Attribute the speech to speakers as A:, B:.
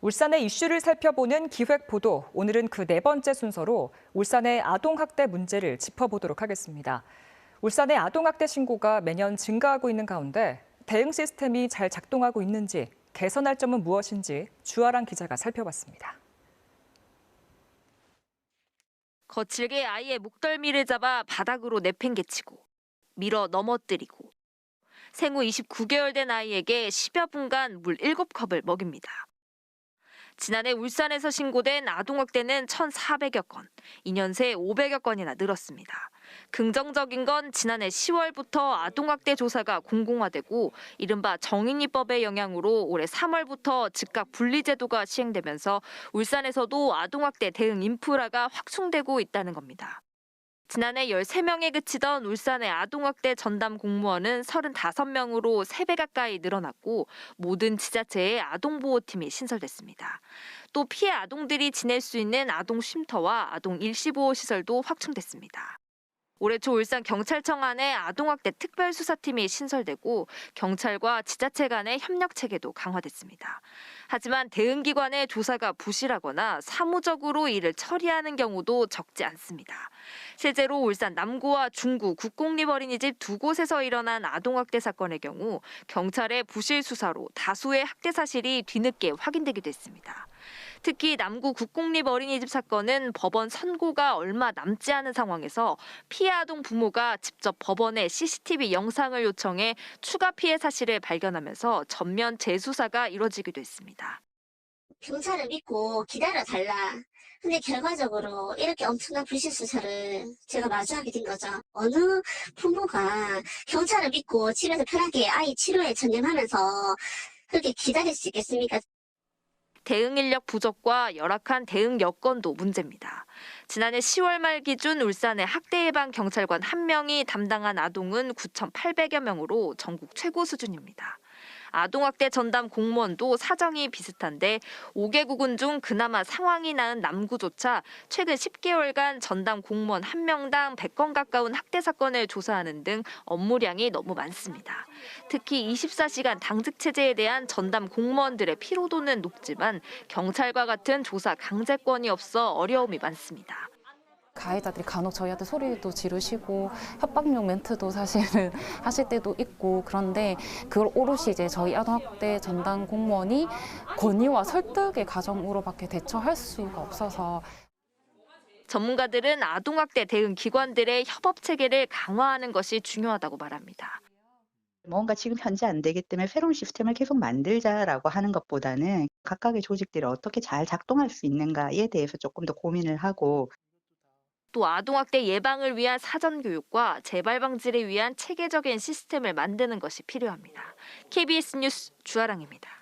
A: 울산의 이슈를 살펴보는 기획보도, 오늘은 그 네 번째 순서로 울산의 아동학대 문제를 짚어보도록 하겠습니다. 울산의 아동학대 신고가 매년 증가하고 있는 가운데 대응 시스템이 잘 작동하고 있는지, 개선할 점은 무엇인지 주아랑 기자가 살펴봤습니다.
B: 거칠게 아이의 목덜미를 잡아 바닥으로 내팽개치고 밀어 넘어뜨리고 생후 29개월 된 아이에게 10여 분간 물 7컵을 먹입니다. 지난해 울산에서 신고된 아동학대는 1,400여 건, 2년 새 500여 건이나 늘었습니다. 긍정적인 건 지난해 10월부터 아동학대 조사가 공공화되고 이른바 정인이법의 영향으로 올해 3월부터 즉각 분리제도가 시행되면서 울산에서도 아동학대 대응 인프라가 확충되고 있다는 겁니다. 지난해 13명에 그치던 울산의 아동학대 전담 공무원은 35명으로 3배 가까이 늘어났고 모든 지자체에 아동보호팀이 신설됐습니다. 또 피해 아동들이 지낼 수 있는 아동 쉼터와 아동 일시보호 시설도 확충됐습니다. 올해 초 울산 경찰청 안에 아동학대 특별수사팀이 신설되고 경찰과 지자체 간의 협력 체계도 강화됐습니다. 하지만 대응기관의 조사가 부실하거나 사무적으로 이를 처리하는 경우도 적지 않습니다. 실제로 울산 남구와 중구 국공립 어린이집 두 곳에서 일어난 아동학대 사건의 경우 경찰의 부실 수사로 다수의 학대 사실이 뒤늦게 확인되기도 했습니다. 특히 남구 국공립 어린이집 사건은 법원 선고가 얼마 남지 않은 상황에서 피해 아동 부모가 직접 법원에 CCTV 영상을 요청해 추가 피해 사실을 발견하면서 전면 재수사가 이뤄지기도 했습니다.
C: 경찰을 믿고 기다려달라. 근데 결과적으로 이렇게 엄청난 불실 수사를 제가 마주하게 된 거죠. 어느 부모가 경찰을 믿고 집에서 편하게 아이 치료에 전념하면서 그렇게 기다릴 수 있겠습니까?
B: 대응 인력 부족과 열악한 대응 여건도 문제입니다. 지난해 10월 말 기준 울산의 학대 예방 경찰관 1명이 담당한 아동은 9,800여 명으로 전국 최고 수준입니다. 아동학대 전담 공무원도 사정이 비슷한데 5개국은 중 그나마 상황이 나은 남구조차 최근 10개월간 전담 공무원 1명당 100건 가까운 학대 사건을 조사하는 등 업무량이 너무 많습니다. 특히 24시간 당직 체제에 대한 전담 공무원들의 피로도는 높지만 경찰과 같은 조사 강제권이 없어 어려움이 많습니다.
D: 가해자들이 간혹 저희한테 소리도 지르시고 협박용 멘트도 사실은 하실 때도 있고, 그런데 그걸 오롯이 이제 저희 아동학대 전담 공무원이 권유와 설득의 과정으로밖에 대처할 수가 없어서.
B: 전문가들은 아동학대 대응 기관들의 협업 체계를 강화하는 것이 중요하다고 말합니다.
E: 뭔가 지금 현재 안 되기 때문에 새로운 시스템을 계속 만들자라고 하는 것보다는 각각의 조직들이 어떻게 잘 작동할 수 있는가에 대해서 조금 더 고민을 하고,
B: 또 아동학대 예방을 위한 사전교육과 재발 방지를 위한 체계적인 시스템을 만드는 것이 필요합니다. KBS 뉴스 주아랑입니다.